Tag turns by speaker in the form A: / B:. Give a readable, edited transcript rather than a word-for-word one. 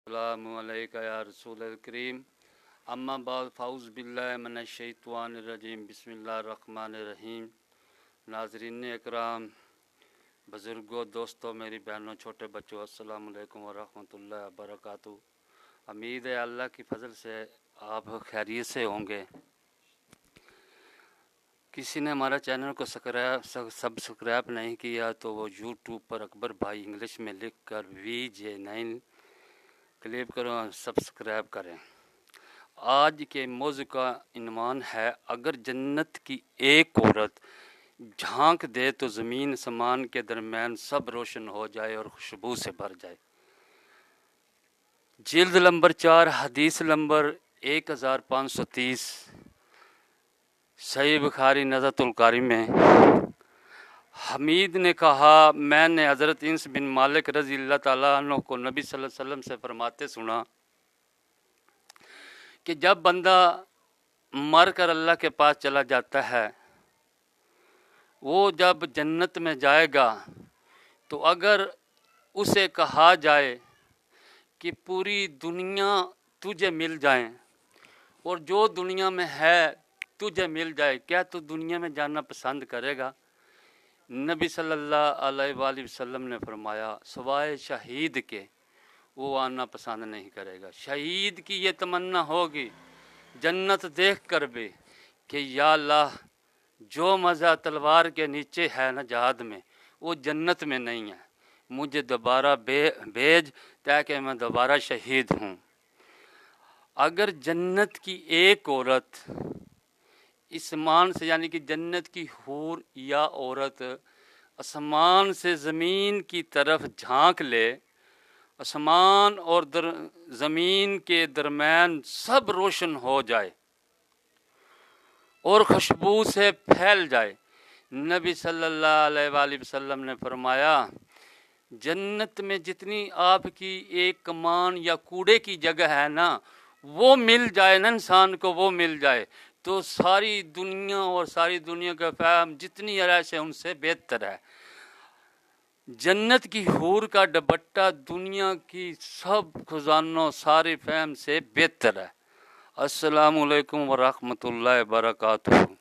A: अस्सलामु अलैका या रसूल करीम अम्मा बाद फ़ाउज़ बिल्लाहि मिनश शैतानिर रजीम बिस्मिल्लाहिर रहमानिर रहीम। नाज़रीन इकराम, बुज़ुर्गों, दोस्तों, मेरी बहनों, छोटे बच्चों, अस्सलामु अलैकुम व रहमतुल्लाहि व बरकातुहू। उम्मीद है अल्लाह की फ़ज़ल से आप खैरियत से होंगे। किसी ने हमारा चैनल को सब्सक्राइब नहीं किया तो वो यूट्यूब पर अकबर भाई इंग्लिश में लिख कर VJ9 क्लिक करो, सब्सक्राइब करें। आज के मौज़ू का इन्वान है, अगर जन्नत की एक औरत झांक दे तो ज़मीन समान के दरमियान सब रोशन हो जाए और खुशबू से भर जाए। जिल्द नंबर 4 हदीस नंबर 1530 सही बुखारी नज़रतुल कारी में हमीद ने कहा, मैंने हज़रत इन्स बिन मालिक रज़ी अल्लाह ताला अन्हु को नबी सल्लल्लाहु अलैहि वसल्लम से फरमाते सुना कि जब बंदा मर कर अल्लाह के पास चला जाता है, वो जब जन्नत में जाएगा तो अगर उसे कहा जाए कि पूरी दुनिया तुझे मिल जाए और जो दुनिया में है तुझे मिल जाए, क्या तू दुनिया में जाना पसंद करेगा? नबी सल्लल्लाहु अलैहि वसल्लम ने फरमाया, सवाए शहीद के वो आना पसंद नहीं करेगा। शहीद की ये तमन्ना होगी जन्नत देख कर भी कि या अल्लाह, जो मज़ा तलवार के नीचे है ना जहाद में, वो जन्नत में नहीं है। मुझे दोबारा भेज ताकि मैं दोबारा शहीद हूँ। अगर जन्नत की एक औरत आसमान से, यानी कि जन्नत की हूर या औरत आसमान से ज़मीन की तरफ झांक ले, आसमान और ज़मीन के दरमियान सब रोशन हो जाए और खुशबू से फैल जाए। नबी सल्लल्लाहु अलैहि वसल्लम ने फरमाया, जन्नत में जितनी आपकी एक कमान या कूड़े की जगह है ना, वो मिल जाए ना इंसान को, वो मिल जाए तो सारी दुनिया और सारी दुनिया का फैम जितनी अरश है उनसे बेहतर है। जन्नत की हूर का दुपट्टा दुनिया की सब खजानों सारे फैम से बेहतर है। अस्सलामु अलैकुम व रहमतुल्लाहि व बरकातुहू।